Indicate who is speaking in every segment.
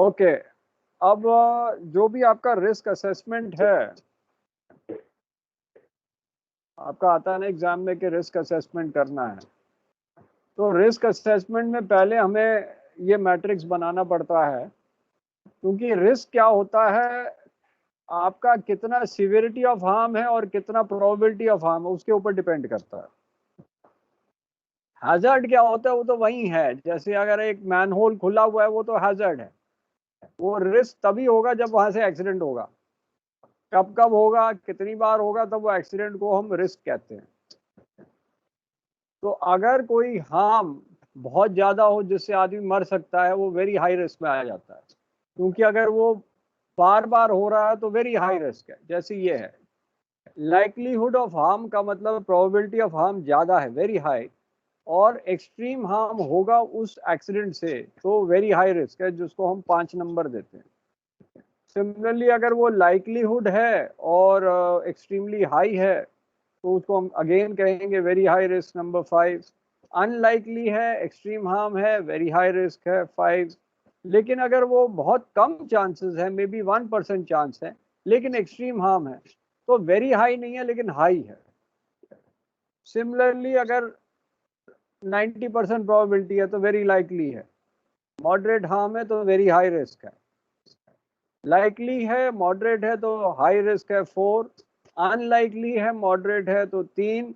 Speaker 1: Okay, अब जो भी आपका रिस्क असेसमेंट है, आपका आता है ना एग्जाम में कि रिस्क असेसमेंट करना है, तो रिस्क असेसमेंट में पहले हमें ये मैट्रिक्स बनाना पड़ता है, क्योंकि रिस्क क्या होता है, आपका कितना सिवियरिटी ऑफ हार्म है और कितना प्रोबेबिलिटी ऑफ हार्म है, उसके ऊपर डिपेंड करता है। हैजर्ड क्या होता है, वो तो वही है, जैसे अगर एक मैनहोल खुला हुआ है वो तो हैजर्ड है, वो रिस्क तभी होगा जब वहां से एक्सीडेंट होगा। कब कब होगा, कितनी बार होगा, तब वो एक्सीडेंट को हम रिस्क कहते हैं। तो अगर कोई हार्म बहुत ज्यादा हो जिससे आदमी मर सकता है, वो वेरी हाई रिस्क में आ जाता है, क्योंकि अगर वो बार बार हो रहा है तो वेरी हाई रिस्क है। जैसे ये है, लाइकलीहुड ऑफ हार्म का मतलब प्रोबेबिलिटी ऑफ हार्म ज्यादा है, वेरी हाई, और एक्सट्रीम हार्म होगा उस एक्सीडेंट से, तो वेरी हाई रिस्क है, जिसको हम 5 नंबर देते हैं। सिमिलरली अगर वो लाइकलीहुड है और एक्सट्रीमली हाई है, तो उसको हम अगेन कहेंगे very high risk, number 5। Unlikely है, एक्सट्रीम हार्म है, वेरी हाई रिस्क है, 5। लेकिन अगर वो बहुत कम चांसेस है, मे बी 1% चांस है, लेकिन एक्सट्रीम हार्म है, तो वेरी हाई नहीं है लेकिन हाई है। सिमिलरली अगर 90% प्रोबेबिलिटी है तो वेरी लाइकली है, मॉडरेट हार्म है तो वेरी हाई रिस्क है, लाइकली है मॉडरेट है तो हाई रिस्क है, 4। अनलाइकली है मॉडरेट है तो 3,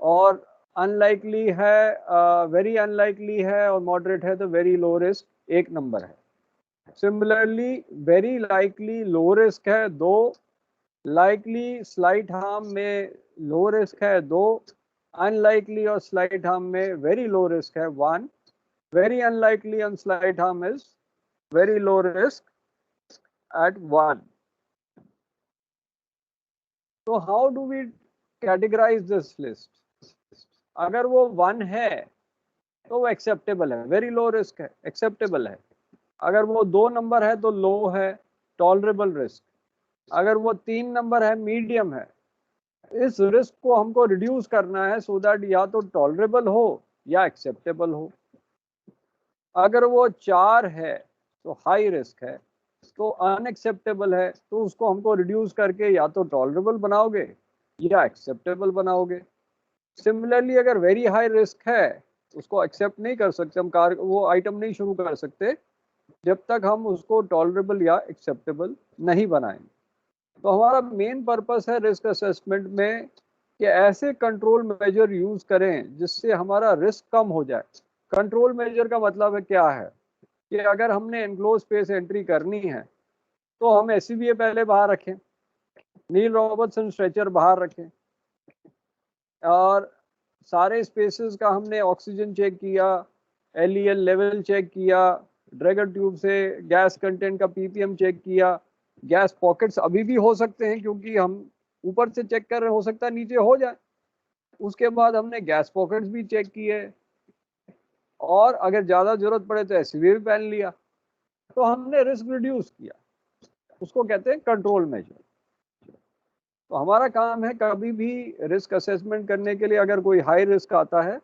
Speaker 1: और अनलाइकली है, वेरी अनलाइकली है और मॉडरेट है तो वेरी लो रिस्क, 1 नंबर है। सिमिलरली वेरी लाइकली लो रिस्क है, 2। लाइकली स्लाइट हार्म में लो रिस्क है, 2। अनलाइकली और स्लाइट हार्म में वेरी लो रिस्क है, 1। Very unlikely and slight harm is very low risk at 1. So how do we categorize this list? अगर वो 1 है तो वो एक्सेप्टेबल है, वेरी लो रिस्क है, एक्सेप्टेबल है। अगर वो 2 नंबर है तो लो है, टॉलरेबल रिस्क। अगर वो 3 नंबर है, मीडियम है। इस रिस्क को हमको रिड्यूस करना है सो दैट या तो टॉलरेबल हो या एक्सेप्टेबल हो। अगर वो 4 है तो हाई रिस्क है, तो अनएक्सेप्टेबल है, तो उसको हमको रिड्यूस करके या तो टॉलरेबल बनाओगे या एक्सेप्टेबल बनाओगे। सिमिलरली अगर वेरी हाई रिस्क है, उसको एक्सेप्ट नहीं कर सकते हम, कार वो आइटम नहीं शुरू कर सकते जब तक हम उसको टॉलरेबल या एक्सेप्टेबल नहीं बनाएंगे। तो हमारा मेन पर्पस है रिस्क असेसमेंट में कि ऐसे कंट्रोल मेजर यूज करें जिससे हमारा रिस्क कम हो जाए। कंट्रोल मेजर का मतलब है क्या है कि अगर हमने एनक्लोज स्पेस एंट्री करनी है तो हम एससीबीए पहले बाहर रखें, नील रॉबर्टसन स्ट्रेचर बाहर रखें, और सारे स्पेसेस का हमने ऑक्सीजन चेक किया, एलईएल लेवल चेक किया, ड्रैगन ट्यूब से गैस कंटेंट का पीपीएम चेक किया। गैस पॉकेट्स अभी भी हो सकते हैं क्योंकि हम ऊपर से चेक कर रहे, हो सकता है नीचे हो जाए। उसके बाद हमने गैस पॉकेट्स भी चेक किए, और अगर ज़्यादा जरूरत पड़े तो एससीबीए भी पहन लिया। तो हमने रिस्क रिड्यूस किया, उसको कहते हैं कंट्रोल मेजर। तो हमारा काम है कभी भी रिस्क असेसमेंट करने के लिए अगर कोई हाई रिस्क आता है,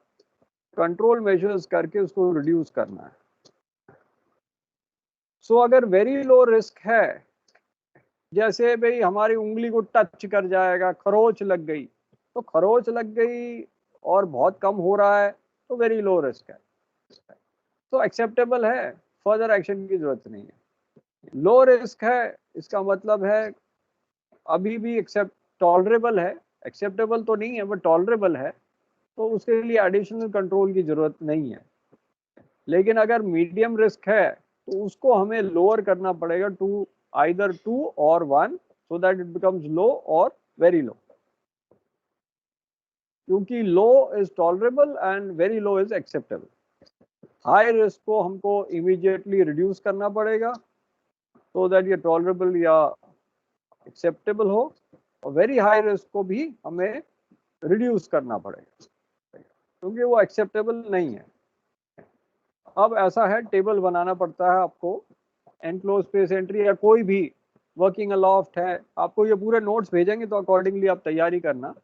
Speaker 1: कंट्रोल मेजर्स करके उसको रिड्यूस करना है। सो अगर वेरी लो रिस्क है, जैसे भाई हमारी उंगली को टच कर जाएगा, खरोच लग गई, तो खरोच लग गई और बहुत कम हो रहा है तो वेरी लो रिस्क है, तो एक्सेप्टेबल है, फर्दर एक्शन की जरूरत नहीं है। लो रिस्क है, इसका मतलब है अभी भी एक्सेप्ट टॉलरेबल है, एक्सेप्टेबल तो नहीं है बट टॉलरेबल है, तो उसके लिए एडिशनल कंट्रोल की जरूरत नहीं है। लेकिन अगर मीडियम रिस्क है तो उसको हमें लोअर करना पड़ेगा टू आइदर 2 और 1, so that it becomes low और वेरी लो, क्योंकि low is tolerable and very low is acceptable. High risk को हमको इमीडिएटली रिड्यूस करना पड़ेगा सो दैट ये टॉलरेबल या एक्सेप्टेबल हो, और वेरी हाई रिस्क को भी हमें रिड्यूस करना पड़ेगा क्योंकि वो एक्सेप्टेबल नहीं है। अब ऐसा है, टेबल बनाना पड़ता है आपको, एनक्लोज स्पेस एंट्री या कोई भी वर्किंग अलॉफ्ट है, आपको ये पूरे नोट्स भेजेंगे तो अकॉर्डिंगली आप तैयारी करना।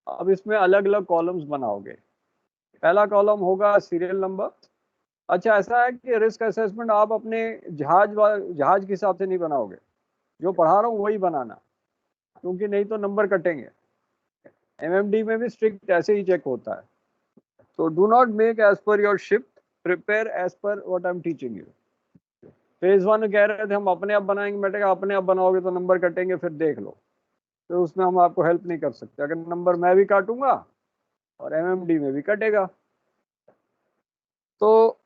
Speaker 1: अब इसमें अलग अलग कॉलम्स बनाओगे। पहला कॉलम होगा सीरियल नंबर, अच्छा, ऐसा है कि रिस्क असेसमेंट आप अपने जहाज के हिसाब से नहीं बनाओगे, जो पढ़ा रहा हूँ वही बनाना, क्योंकि नहीं तो नंबर कटेंगे। एमएमडी में भी स्ट्रिक्ट ऐसे ही चेक होता है। तो do not make as per your shift, prepare as per what I am teaching you. Phase 1 कह रहे थे हम अपने आप बनाएंगे, मैं कहा अपने आप बनाओगे तो नंबर कटेंगे, फिर देख लो। तो उसमें हम आपको हेल्प नहीं कर सकते, अगर नंबर मैं भी काटूंगा और एमएमडी में भी कटेगा। तो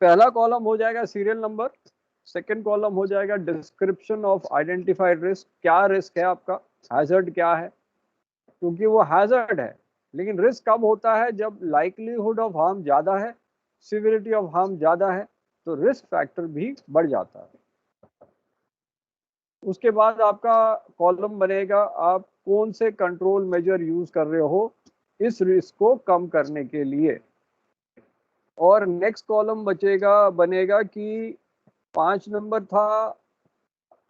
Speaker 1: पहला कॉलम हो जाएगा सीरियल नंबर, सेकंड कॉलम हो जाएगा डिस्क्रिप्शन ऑफ आइडेंटिफाइड रिस्क, क्या रिस्क है आपका, हैजर्ड क्या है, क्योंकि वो हैजर्ड है। लेकिन रिस्क कब होता है, जब लाइकलीहुड ऑफ हार्म ज्यादा है, सिविरिटी ऑफ हार्म ज्यादा है, तो रिस्क फैक्टर भी बढ़ जाता है। उसके बाद आपका कॉलम बनेगा, आप कौन से कंट्रोल मेजर यूज कर रहे हो इस रिस्क को कम करने के लिए। और नेक्स्ट कॉलम बनेगा कि 5 नंबर था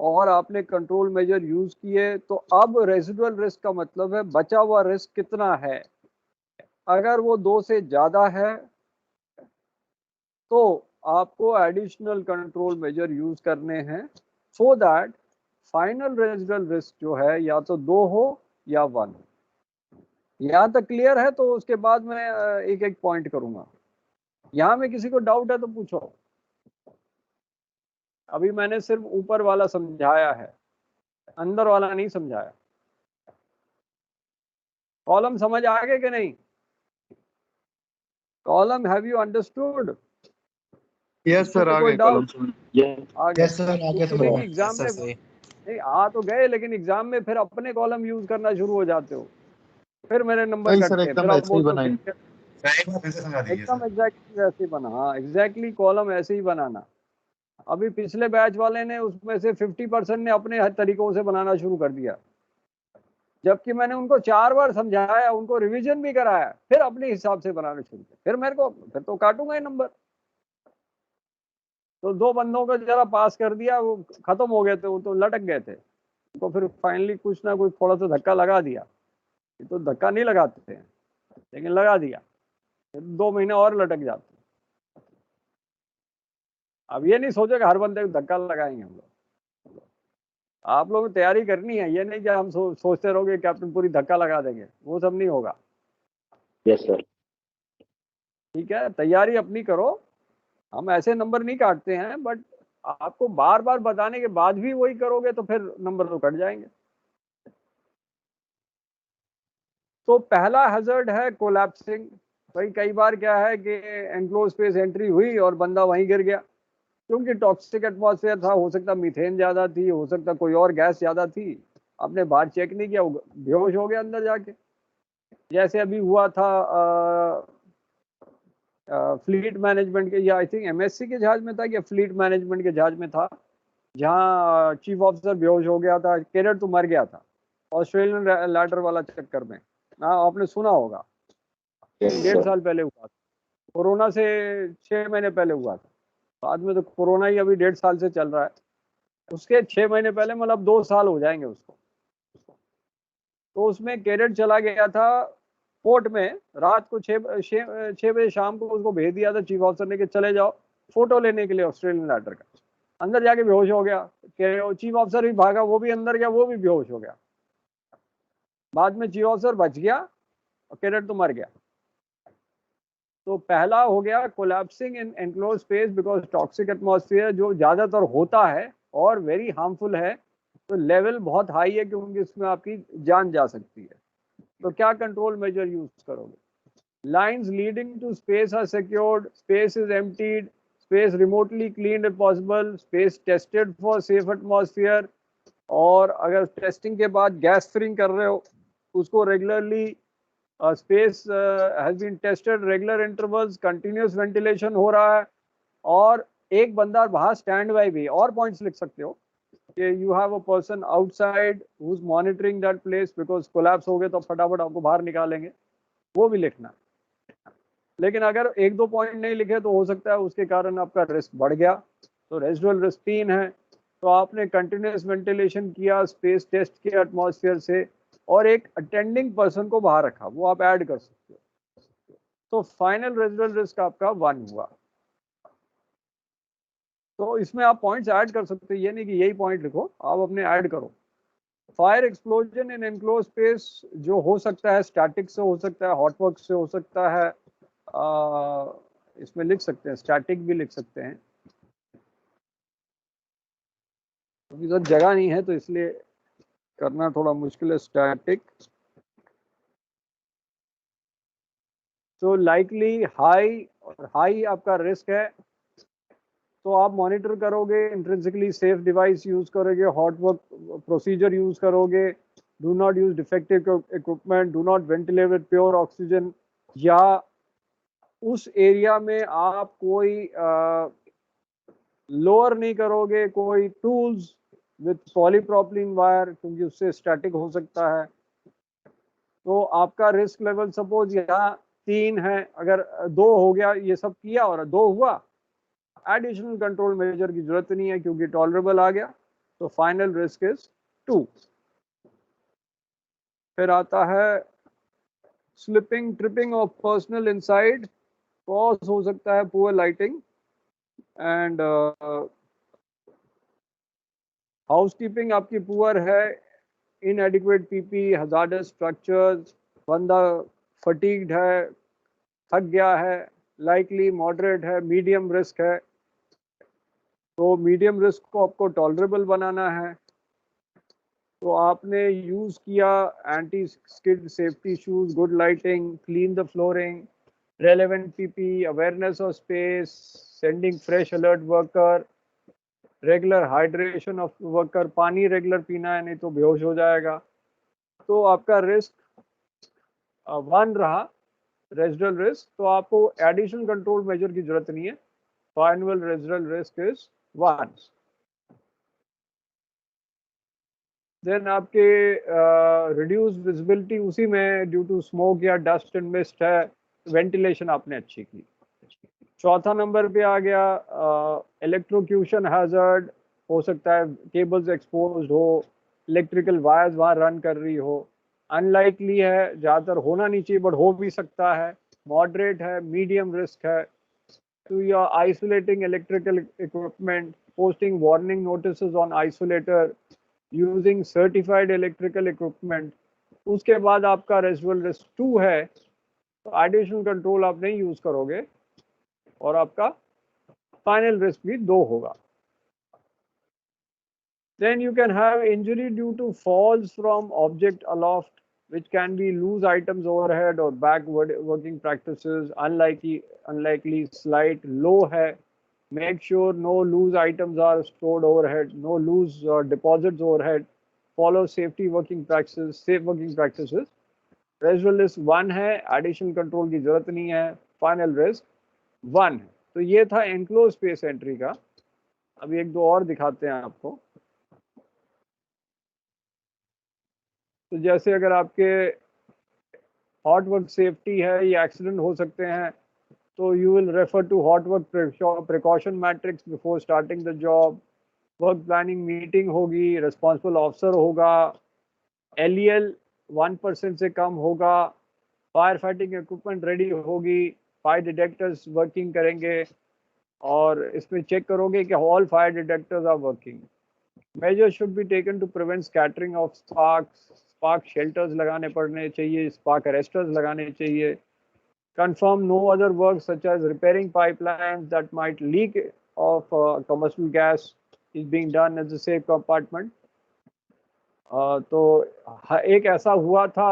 Speaker 1: और आपने कंट्रोल मेजर यूज किए, तो अब रेसिडुअल रिस्क का मतलब है बचा हुआ रिस्क कितना है। अगर वो 2 से ज्यादा है तो आपको एडिशनल कंट्रोल मेजर यूज करने हैं, so that final residual risk जो है या तो 2 हो या 1 हो। यहाँ तक क्लियर है? तो उसके बाद मैं एक एक पॉइंट करूंगा। यहाँ में किसी को डाउट है तो पूछो। अभी मैंने सिर्फ ऊपर वाला समझाया है, अंदर वाला नहीं समझाया। कॉलम समझ आ गए कि नहीं? Column have you understood?
Speaker 2: Yes sir,
Speaker 1: कोई
Speaker 2: आगे कॉलम
Speaker 1: डाउट?
Speaker 2: समझ।
Speaker 1: आ गए?
Speaker 3: यस सर, आगे
Speaker 1: क्योंकि एग्जाम में नहीं आ तो गए, लेकिन एग्जाम में फिर अपने कॉलम यूज करना शुरू हो जाते हो, फिर मेरे नंबर
Speaker 2: नहीं सर,
Speaker 1: कटते हैं, फिर
Speaker 2: एकदम
Speaker 1: आप
Speaker 2: ऐसे ही
Speaker 1: बोलते हो
Speaker 2: बनाएंगे।
Speaker 1: एकदम एग्जैक्टली वैसे ही बना। हाँ, एग्जैक्टली कॉलम ऐसे ही बनाना। अभी पिछले बैच वाले ने उसमें से 50% ने अपने हर तरीकों से बनाना शुरू कर दिया, जबकि मैंने उनको 4 बार समझाया, उनको रिवीजन भी कराया, फिर अपने हिसाब से बनाना शुरू किया। फिर मेरे को फिर तो काटूंगा ही नंबर। तो 2 बंदों को जरा पास कर दिया, वो खत्म हो गए थे, वो तो लटक गए थे। तो फिर फाइनली कुछ ना कुछ थोड़ा सा धक्का लगा दिया। ये तो धक्का नहीं लगाते हैं, लेकिन लगा दिया, फिर 2 महीने और लटक जाते। अब ये नहीं सोचे कि हर बंदे को धक्का लगाएंगे हम लोग। आप लोगों को तैयारी करनी है, ये नहीं कि हम सोचते रहोगे कैप्टन पूरी धक्का लगा देंगे, वो सब नहीं होगा।
Speaker 4: Yes sir.
Speaker 1: ठीक है, तैयारी अपनी करो। हम ऐसे नंबर नहीं काटते हैं, बट आपको बार बार बताने के बाद भी वही करोगे तो फिर नंबर तो कट जाएंगे। तो पहला हैजर्ड है कोलैप्सिंग। भाई कई बार क्या है कि एनक्लोज स्पेस एंट्री हुई और बंदा वहीं गिर गया, क्योंकि टॉक्सिक एटमॉस्फेयर था, हो सकता मीथेन ज्यादा थी, हो सकता कोई और गैस ज्यादा थी, आपने बाहर चेक नहीं किया, बेहोश हो गया अंदर जाके। जैसे अभी हुआ था फ्लीट मैनेजमेंट के, या आई थिंक एमएससी के जहाज में था या फ्लीट मैनेजमेंट के जहाज में था, जहां चीफ ऑफिसर बेहोश हो गया था, कैडेट तो मर गया था ऑस्ट्रेलियन लैडर वाला चक्कर में। आपने सुना होगा, 1.5 साल पहले हुआ था, कोरोना से 6 महीने पहले हुआ था। बाद में तो कोरोना ही अभी 1.5 साल से चल रहा है, उसके 6 महीने पहले, मतलब 2 साल हो जाएंगे उसको। तो उसमें कैडेट चला गया था पोर्ट में, रात को 6 बजे शाम को उसको भेज दिया था चीफ ऑफिसर ने कि चले जाओ फोटो लेने के लिए ऑस्ट्रेलियन लैडर का। अंदर जाके बेहोश हो गया, चीफ ऑफिसर भी भागा, वो भी अंदर गया, वो भी बेहोश हो गया। बाद में चीफ ऑफिसर बच गया और कैडेट तो मर गया। तो पहला हो गया collapsing in enclose space because toxic atmosphere, जो ज्यादातर होता है और वेरी हार्मफुल है, तो लेवल बहुत हाई है क्योंकि इसमें आपकी जान जा सकती है। तो क्या कंट्रोल मेजर यूज करोगे? Lines leading to space are secured, space is emptied, space remotely cleaned if possible, space tested for safe atmosphere, और अगर टेस्टिंग के बाद गैस फ्रींग कर रहे हो उसको regularly, space has been tested regular intervals, continuous ventilation हो रहा है, और एक बंदा बाहर स्टैंड बाय भी। और पॉइंट्स लिख सकते हो कि you have a person outside who is monitoring that place, because collapse हो गए तो फटाफट आपको बाहर निकालेंगे, वो भी लिखना। लेकिन अगर 1-2 पॉइंट नहीं लिखे तो हो सकता है उसके कारण आपका रिस्क बढ़ गया। तो रेजिडुअल रिस्क 3 है। तो आपने कंटिन्यूस वेंटिलेशन किया, स्पेस टेस्ट किया एटमॉस्फेयर से, और एक अटेंडिंग पर्सन को बाहर रखा, वो आप ऐड कर सकते हो। तो फाइनल रेजिडुअल रिस्क आपका 1 हुआ। तो इसमें आप पॉइंट्स ऐड कर सकते हैं, ये नहीं कि यही पॉइंट लिखो, आप अपने ऐड करो। फायर एक्सप्लोजन इन एनक्लोज स्पेस जो हो सकता है स्टैटिक से हो सकता है, हॉटवर्क से हो सकता है, इसमें लिख सकते हैं, स्टैटिक भी लिख सकते हैं, क्योंकि इधर जगह नहीं है तो इसलिए करना थोड़ा मुश्किल है। स्टैटिक, तो लाइकली हाई, और हाई आपका रिस्क है, तो आप मॉनिटर करोगे, इंट्रिंसिकली सेफ डिवाइस यूज करोगे, हॉट वर्क प्रोसीजर यूज करोगे, do not use defective equipment, do not ventilate with pure oxygen, या उस एरिया में आप कोई लोअर नहीं करोगे कोई टूल्स विद पॉलीप्रोपिलीन वायर, क्योंकि उससे स्टैटिक हो सकता है। तो आपका रिस्क लेवल सपोज यहाँ 3 है, अगर 2 हो गया, ये सब किया और 2 हुआ, एडिशनल कंट्रोल मेजर की जरूरत नहीं है क्योंकि टॉलरेबल आ गया, तो फाइनल रिस्क इज 2। फिर आता है slipping tripping of personal inside, cause हो सकता है पुअर लाइटिंग एंड हाउसकीपिंग आपकी पुअर है, इनएडिक्वेट पीपी, हजार्डस स्ट्रक्चर्स, बंदा फटीग्ड है, थक गया है, लाइकली मॉडरेट है, मीडियम रिस्क है, तो मीडियम रिस्क को आपको टॉलरेबल बनाना है। तो आपने यूज किया anti skid safety shoes, good lighting, clean the flooring, relevant PP, awareness of space, sending fresh alert worker, regular hydration of worker, पानी रेगुलर पीना है नहीं तो बेहोश हो जाएगा। तो आपका रिस्क 1 रहा, रेजिडुअल रिस्क, तो आपको एडिशनल कंट्रोल मेजर की जरूरत नहीं है, final residual risk is 1। Then आपके रिड्यूस विजिबिलिटी उसी में ड्यू टू स्मोक या डस्ट एंड मिस्ट है, वेंटिलेशन आपने अच्छी की। चौथा नंबर पे आ गया इलेक्ट्रोक्यूशन हैजर्ड, हो सकता है केबल्स एक्सपोज्ड हो, इलेक्ट्रिकल वायर्स वहाँ रन कर रही हो, अनलाइकली है, ज़्यादातर होना नहीं चाहिए बट हो भी सकता है, मॉडरेट है, मीडियम रिस्क है। तो you are isolating electrical equipment, posting warning notices on isolator, using certified electrical equipment. उसके बाद आपका रेजिडुअल रिस्क 2 है, तो एडिशनल कंट्रोल आप नहीं यूज करोगे और आपका फाइनल रिस्क भी 2 होगा। Then you can have injury due to falls from object aloft, which can be loose items overhead or backward working practices, unlikely slight low है, make sure no loose items are stored overhead, no loose deposits overhead, follow safety working practices, safe working practices। Residual risk 1 है, additional control की जरूरत नहीं है, final risk 1 है। तो ये था enclosed space entry का। अभी 1-2 और दिखाते हैं आपको। तो जैसे अगर आपके हॉट वर्क सेफ्टी है या एक्सीडेंट हो सकते हैं, तो you will refer to hot work precaution matrix before starting the job, work planning meeting होगी, रिस्पॉन्सिबल ऑफिसर होगा, LEL 1% से कम होगा, फायर फाइटिंग इक्विपमेंट रेडी होगी, फायर डिटेक्टर्स वर्किंग करेंगे, और इसमें चेक करोगे कि all fire detectors are working. Measures should be taken to prevent scattering of sparks, spark shelters लगाने पड़ने चाहिए, spark arresters लगाने चाहिए। Confirm no other work such as repairing pipelines that might leak of combustible gas is being done as a safe compartment। तो एक ऐसा हुआ था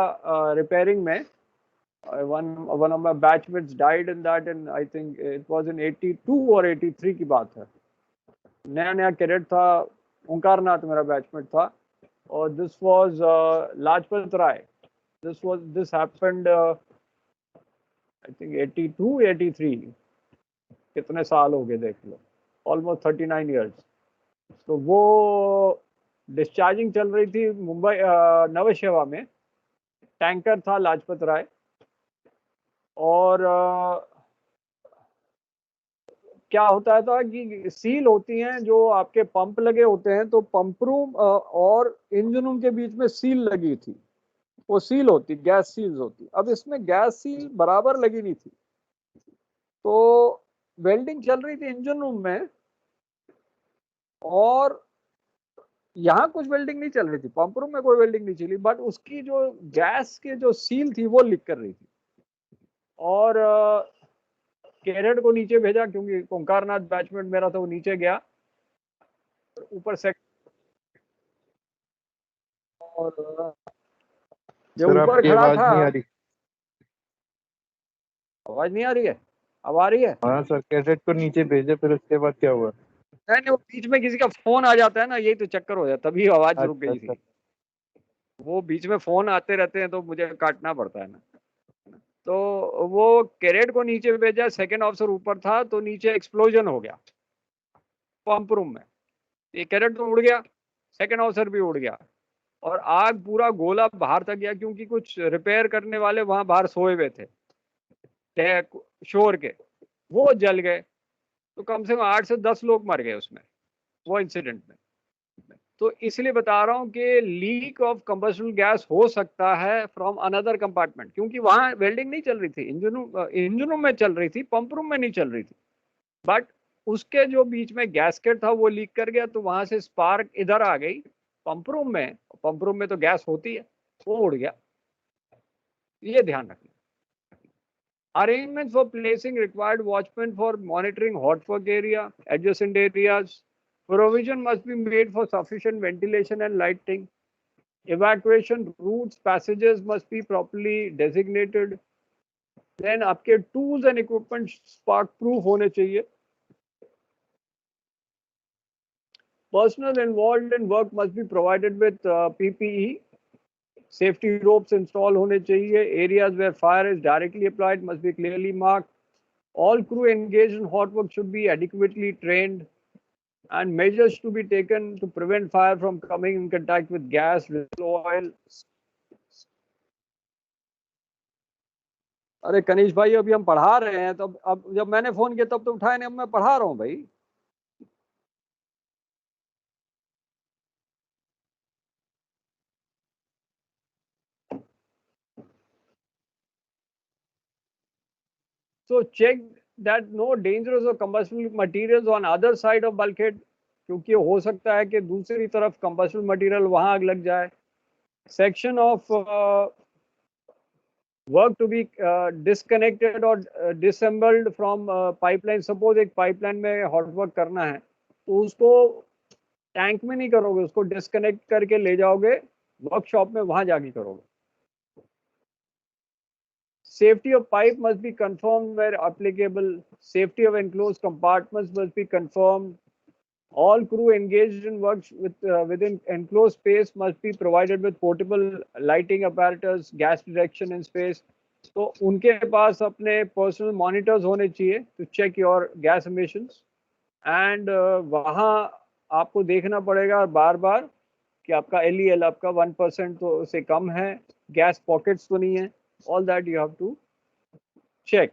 Speaker 1: रिपेयरिंग में, one of my batchmates died in that, and I think it was in 82 और 83 की बात है, नया नया कैडेट था, ओंकारनाथ मेरा बैचमेट था, और this was Lajpat Rai, this happened I think 82 83, कितने साल हो गए देख लो, ऑलमोस्ट 39 इयर्स। तो वो डिस्चार्जिंग चल रही थी मुंबई नवसेवा में, टैंकर था लाजपत राय, और क्या होता था कि सील होती हैं जो आपके पंप लगे होते हैं, तो पंप रूम और इंजन रूम के बीच में सील लगी थी, वो सील होती, गैस सील्स होती। अब इसमें गैस सील बराबर लगी नहीं थी, तो वेल्डिंग चल रही थी इंजन रूम में, और यहाँ कुछ वेल्डिंग नहीं चल रही थी, पंप रूम में कोई वेल्डिंग नहीं चली, बट उसकी जो गैस के जो सील थी वो लीक कर रही थी। और कैरेट को नीचे भेजा, क्योंकि ओंकारनाथ बैचमेंट मेरा था, वो नीचे गया ऊपर से। और जो
Speaker 2: सर
Speaker 1: ऊपर
Speaker 2: आपकी
Speaker 1: खड़ा
Speaker 2: आवाज
Speaker 1: था,
Speaker 2: नहीं आ रही।
Speaker 1: आवाज नहीं आ रही है? अब आ रही है?
Speaker 2: हाँ सर, कैसेट को नीचे भेजे, फिर उसके बाद क्या हुआ?
Speaker 1: नहीं नहीं, वो बीच में किसी का फोन आ जाता है ना, यही तो चक्कर हो जाता, तभी आवाज रुक
Speaker 2: अच्छा
Speaker 1: गई
Speaker 2: अच्छा।
Speaker 1: थी। वो बीच में फोन आते रहते हैं तो मुझे काटना पड़ता है ना। तो वो कैरेट को नीचे भेजा, सेकंड ऑफिसर ऊपर था, तो नीचे एक्सप्लोजन हो गया पंप रूम में। ये कैरेट तो उड़ गया, सेकंड ऑफिसर भी उड़ गया, और आग पूरा गोला बाहर तक गया, क्योंकि कुछ रिपेयर करने वाले वहां बाहर सोए हुए थे शोर के, वो जल गए। तो कम से कम 8 से 10 लोग मर गए उसमें, वो इंसिडेंट में। तो इसलिए बता रहा हूँ कि लीक ऑफ कंबस्टिबल गैस हो सकता है फ्रॉम अनदर कंपार्टमेंट, क्योंकि वहां वेल्डिंग नहीं चल रही थी, इंजन रूम में चल रही थी, पंप रूम में नहीं चल रही थी। बट उसके जो बीच में गैसकेट था वो लीक कर गया, तो वहां से स्पार्क इधर आ गई पंप रूम में, पंप रूम में तो गैस होती है, वो उड़ गया। ये ध्यान रखना। Arrangements for placing required watchmen for monitoring hot work area, adjacent areas. Provision must be made for sufficient ventilation and lighting. Evacuation routes, passages must be properly designated. Then आपके tools and equipment spark proof होने चाहिए. Personnel involved in work must be provided with PPE. Safety ropes installed होने चाहिए. Areas where fire is directly applied must be clearly marked. All crew engaged in hot work should be adequately trained, and measures to be taken to prevent fire from coming in contact with gas, oil. अरे कनीश भाई, अभी हम पढ़ा रहे हैं, तब अब जब मैंने फोन किया तब तो उठाया नहीं, अब मैं पढ़ा रहा हूँ भाई। So check that no dangerous or combustible materials on other side of bulkhead, क्योंकि हो सकता है कि दूसरी तरफ combustible material वहां आग लग जाए. Section of work to be disconnected or disassembled from pipeline. Suppose एक pipeline में hot work करना है, तो उसको टैंक में नहीं करोगे, उसको डिस्कनेक्ट करके ले जाओगे वर्कशॉप में, वहां जाके करोगे. Safety of pipe must be confirmed where applicable. Safety of enclosed compartments must be confirmed. All crew engaged in work within enclosed space must be provided with portable lighting apparatus, gas detection in space. तो उनके पास अपने personal monitors होने चाहिए to check your gas emissions. And वहाँ आपको देखना पड़ेगा बार बार कि आपका LEL आपका 1% तो से कम है, गैस पॉकेट्स तो नहीं है. All that you have to check.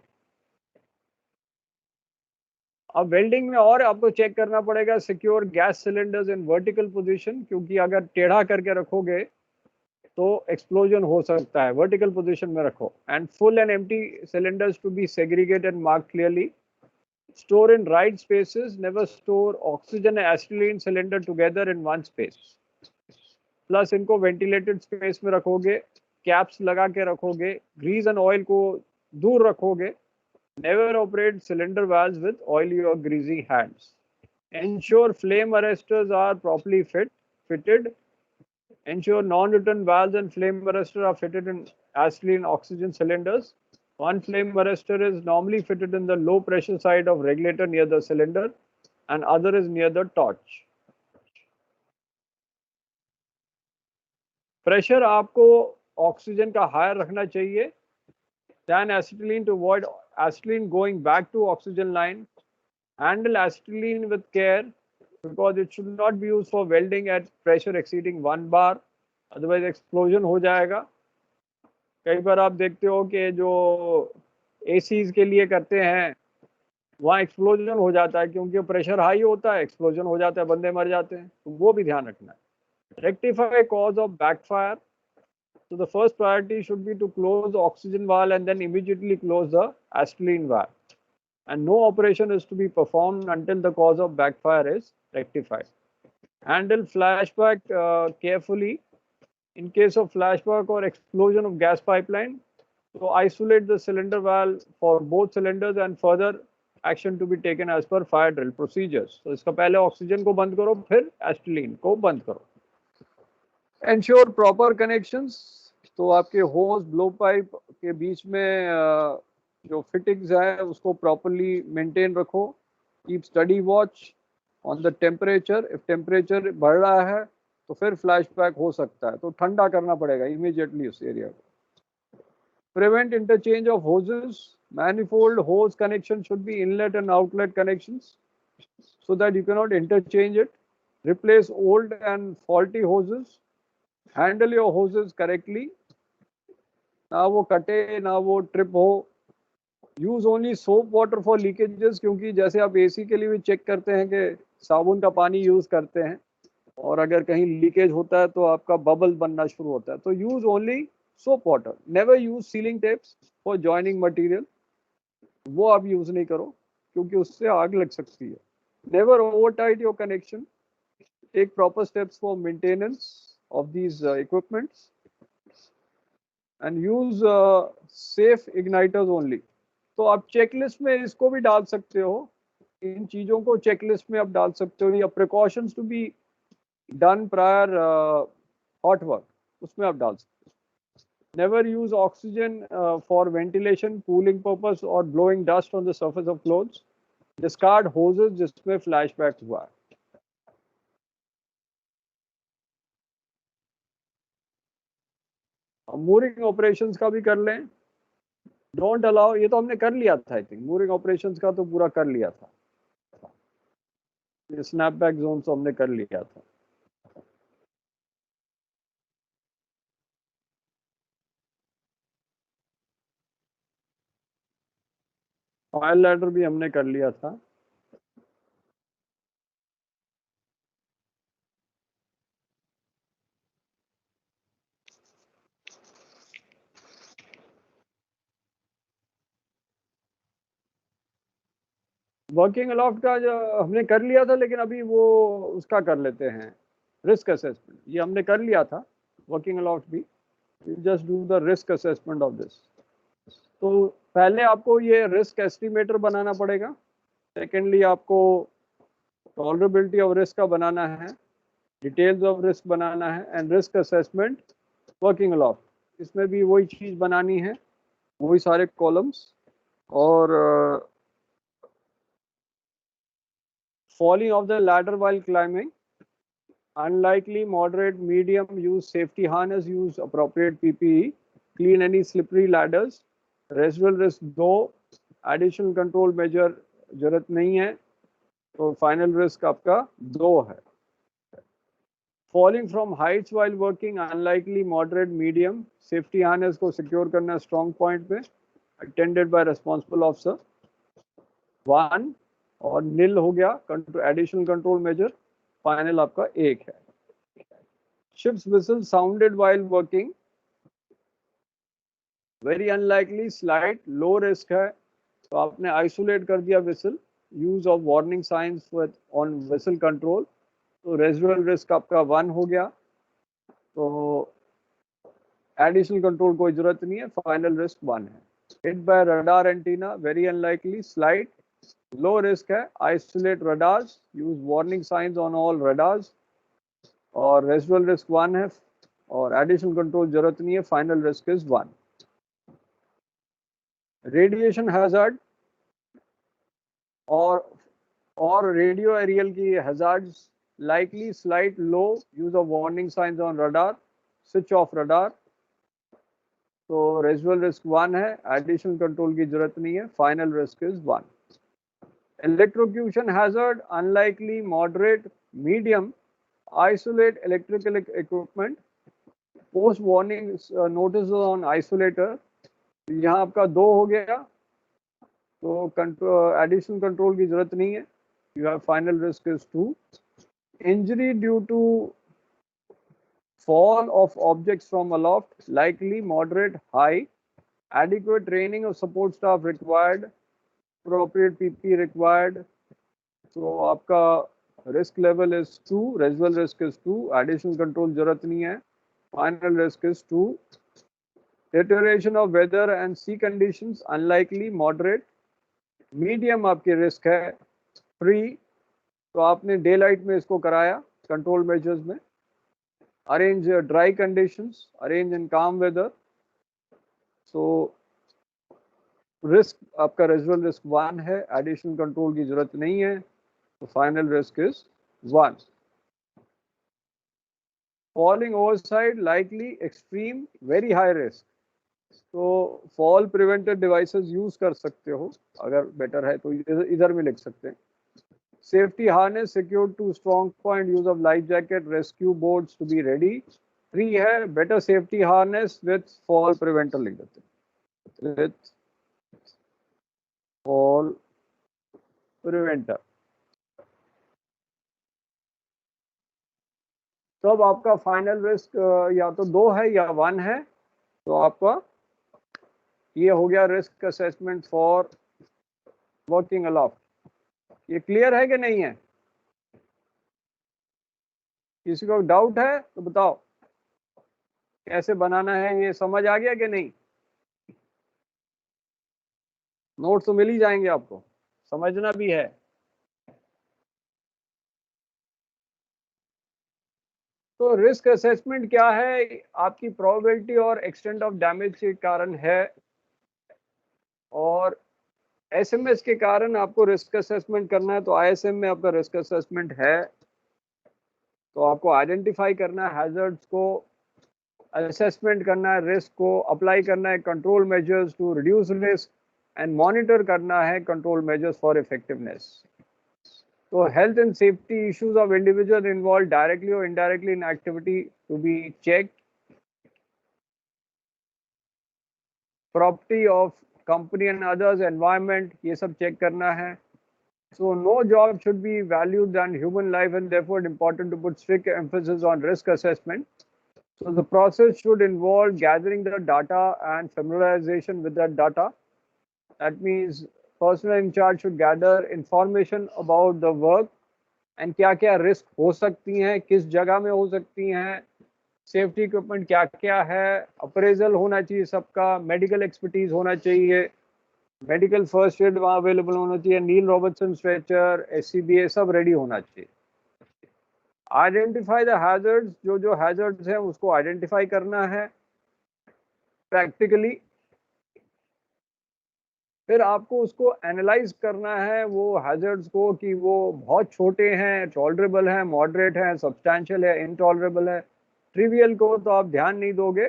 Speaker 1: अब वेल्डिंग में और आपको चेक करना पड़ेगा secure gas cylinders in vertical position, क्योंकि अगर टेढ़ा करके रखोगे तो एक्सप्लोजन हो सकता है. वर्टिकल पोजीशन में रखो. And full and empty cylinders to be segregated and marked clearly. Store in right spaces. Never store oxygen and acetylene cylinder together in one space. Plus इनको वेंटिलेटेड स्पेस में रखोगे, caps लगा के रखोगे, Greece and oil को दूर रखोगे. Never operate cylinder valves with oily or greasy hands. Ensure flame arresters are properly fitted. Ensure non-return valves and flame arrestor are fitted in acetylene oxygen cylinders. One flame arrestor is normally fitted in the low pressure side of regulator near the cylinder, and other is near the torch. Pressure आपको oxygen का higher रखना चाहिए than acetylene to avoid acetylene going back to oxygen line. Handle acetylene with care because it should not be used for welding at pressure exceeding 1 bar, otherwise explosion हो जाएगा. कई बार आप देखते हो कि जो ACs के लिए करते हैं वहाँ एक्सप्लोजन हो जाता है, क्योंकि प्रेशर हाई होता है, एक्सप्लोजन हो जाता है, बंदे मर जाते हैं. तो वो भी ध्यान रखना है. Rectify cause of backfire. So the first priority should be to close the oxygen valve and then immediately close the acetylene valve. and no operation is to be performed until the cause of backfire is rectified. Handle flashback carefully. In case of flashback or explosion of gas pipeline, so isolate the cylinder valve for both cylinders and further action to be taken as per fire drill procedures. तो इसका पहले oxygen को बंद करो, फिर एस्टिलीन को बंद करो. Ensure proper connections. तो आपके होज ब्लो पाइप के बीच में जो फिटिंग्स है उसको प्रॉपरली मेंटेन रखो. Keep study watch on the temperature. If temperature बढ़ रहा है तो फिर फ्लैशबैक हो सकता है, तो ठंडा करना पड़ेगा इमीडिएटली उस एरिया को. Prevent interchange of hoses. Manifold hose connection should be inlet and outlet connections so that you cannot interchange it. Replace old and faulty hoses. Handle your hoses correctly. ना वो कटे ना वो ट्रिप हो. Use only soap water for leakages, क्योंकि जैसे आप AC के लिए भी चेक करते हैं कि साबुन का पानी यूज करते हैं और अगर कहीं लीकेज होता है तो आपका बबल बनना शुरू होता है. तो use only soap water. Never use ceiling tapes for joining material. वो आप यूज नहीं करो क्योंकि उससे आग लग सकती है. Never over tight your connection. Take proper steps for maintenance of these equipments and use safe igniters only. तो आप चेकलिस्ट में इसको भी डाल सकते हो. इन चीजों को चेकलिस्ट में आप डाल सकते हो. या precautions to be done prior hot work, उसमें आप डाल सकते हो. Never use oxygen for ventilation, cooling purpose or blowing dust on the surface of clothes. Discard hoses जिसमें flashback हुआ है. मूरिंग ऑपरेशंस का भी कर लें. डोंट अलाउ, ये तो हमने कर लिया था. आई थिंक मूरिंग ऑपरेशंस का तो पूरा कर लिया था. स्नैपबैक जोन तो हमने कर लिया था. फायर लैडर भी हमने कर लिया था. वर्किंग अलॉफ्ट का जो हमने कर लिया था, लेकिन अभी वो उसका कर लेते हैं रिस्क असेसमेंट. ये हमने कर लिया था वर्किंग अलॉफ्ट भी. Just do the risk assessment of this. तो पहले आपको ये रिस्क एस्टिमेटर बनाना पड़ेगा. सेकेंडली आपको टॉलरेबिलिटी ऑफ रिस्क का बनाना है. डिटेल्स ऑफ रिस्क बनाना है एंड रिस्क असेसमेंट वर्किंग अलॉफ्ट. इसमें भी वही चीज़ बनानी है, वही सारे कॉलम्स. और falling off the ladder while climbing. Unlikely, moderate, medium, use safety harness, use appropriate PPE, clean any slippery ladders. Residual risk 2, additional control measure जरूरत नहीं है, तो final risk आपका 2 है. Falling from heights while working, unlikely, moderate, medium, safety harness को secure करना strong point पे, attended by responsible officer. 1 और नील हो गया एडिशनल कंट्रोल मेजर. फाइनल आपका 1 है. Ships whistle sounded while working, very unlikely, slide, low risk है, तो आपने आइसोलेट कर दिया whistle. Use of warning signs on whistle control, तो रेजिडुअल रिस्क आपका 1 हो गया. तो एडिशनल कंट्रोल कोई जरूरत नहीं है. फाइनल रिस्क 1 है. Hit by radar antenna, very unlikely, slide, low risk है. Isolate radars, use warning signs on all radars. और रेजिडुअल रिस्क 1 है और एडिशनल कंट्रोल जरूरत नहीं है. Final risk is 1. Radiation hazard और रेडियो एरियल की hazards, likely, slight, low, use of warning signs on radar, switch off radar. तो residual risk 1 है, एडिशनल कंट्रोल की जरूरत नहीं है. Final risk is 1. Electrocution hazard, unlikely, moderate, medium, isolate electrical equipment. Post warning notices on isolator. यहाँ आपका 2 हो गया, तो एडिशनल कंट्रोल की जरूरत नहीं है. You have final risk is 2. Injury due to fall of objects from aloft, likely, moderate, high. Adequate training of support staff required. appropriate PP required. तो आपका risk level is 2, residual risk is 2, additional control जरूरत नहीं है, final risk is 2. Deterioration of weather and sea conditions unlikely, moderate. Medium आपकी risk है, free. तो आपने day light में इसको कराया कंट्रोल मेजर्स में. Arrange dry conditions, arrange in calm weather. So risk आपका रेजिडुअल रिस्क 1 है, एडिशनल कंट्रोल की जरूरत नहीं है, तो final risk is 1. Falling overside likely, extreme, very high risk. तो फॉल प्रिवेंटेड डिवाइसेस यूज कर सकते हो, अगर बेटर है तो इधर में लिख सकते हैं. Safety harness secured to strong point, use of life jacket, rescue boats to be ready. 3 है, better safety harness with fall preventer लिख देते हैं, with fall preventer. तब आपका फाइनल रिस्क या तो 2 है या 1 है. तो आपका ये हो गया रिस्क असेसमेंट फॉर वर्किंग अलाफ्ट. ये क्लियर है कि नहीं है? किसी को डाउट है तो बताओ, कैसे बनाना है, ये समझ आ गया कि नहीं? नोट्स तो मिल ही जाएंगे आपको, समझना भी है. तो रिस्क असेसमेंट क्या है? आपकी प्रोबेबिलिटी और एक्सटेंट ऑफ डैमेज के कारण है, और एसएमएस के कारण आपको रिस्क असेसमेंट करना है. तो आईएसएम में आपका रिस्क असेसमेंट है, तो आपको आइडेंटिफाई करना है हैजर्ड्स को, असेसमेंट करना है रिस्क को, अप्लाई करना है control measures to reduce risk, and monitor करना है कंट्रोल मेजर्स फॉर इफेक्टिवनेस. तो health and safety issues of individual involve directly और indirectly in activity to be checked. Property of company and others, environment, ये सब check करना है. So no job should be valued than human life, and therefore important to put strict emphasis on risk assessment. So the process should involve gathering the data and familiarization with that data. That means personnel in charge should gather information about the work and क्या-क्या risk हो सकती हैं, किस जगह में हो सकती हैं, safety equipment क्या-क्या है, appraisal होना चाहिए सबका, medical expertise होना चाहिए, मेडिकल फर्स्ट एड वहाँ अवेलेबल होना चाहिए, नील रॉबर्टसन स्ट्रेचर, एससीबीए सब रेडी होना चाहिए. आइडेंटिफाई द हैजर्ड्स, जो हैजर्ड्स हैं उसको आइडेंटिफाई करना है प्रैक्टिकली. फिर आपको उसको एनालाइज करना है वो हैजर्ड्स को, कि वो बहुत छोटे हैं, टॉलरेबल हैं, मॉडरेट हैं, सब्सटैंशियल है, इनटॉलरेबल है. ट्रिवियल को तो आप ध्यान नहीं दोगे,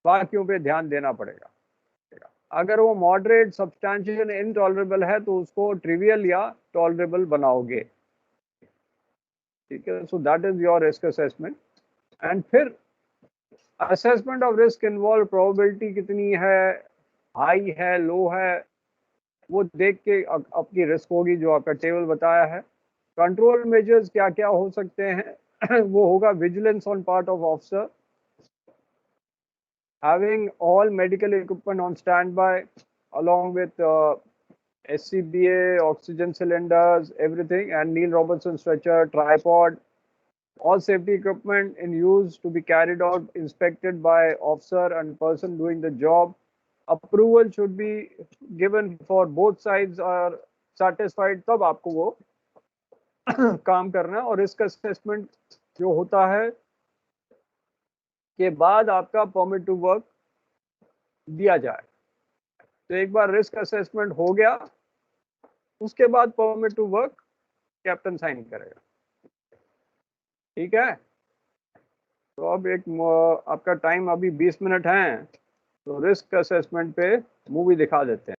Speaker 1: बाकियों पे ध्यान देना पड़ेगा. अगर वो मॉडरेट, सब्सटैंशियल, इनटॉलरेबल है तो उसको ट्रिवियल या टॉलरेबल बनाओगे. ठीक है. So that is your risk assessment. And फिर assessment of risk involve probability कितनी है, हाई है, लो है, वो देख के आपकी रिस्क होगी, जो आपका टेबल बताया है. कंट्रोल मेजर्स क्या क्या हो सकते हैं वो होगा vigilance on part of officer, having all medical equipment on standby along with SCBA, oxygen cylinders, everything, and Neil Robertson stretcher, tripod, all safety equipment in use to be carried out, inspected by officer and person doing the job. Approval should be given for both sides are satisfied, तब आपको वो काम करना है. और risk assessment जो होता है के बाद आपका परमिट टू वर्क दिया जाए. तो एक बार रिस्क असेसमेंट हो गया, उसके बाद permit to work captain sign करेगा. ठीक है. तो अब एक आपका टाइम अभी 20 मिनट है, तो रिस्क असेसमेंट पे मूवी दिखा देते हैं.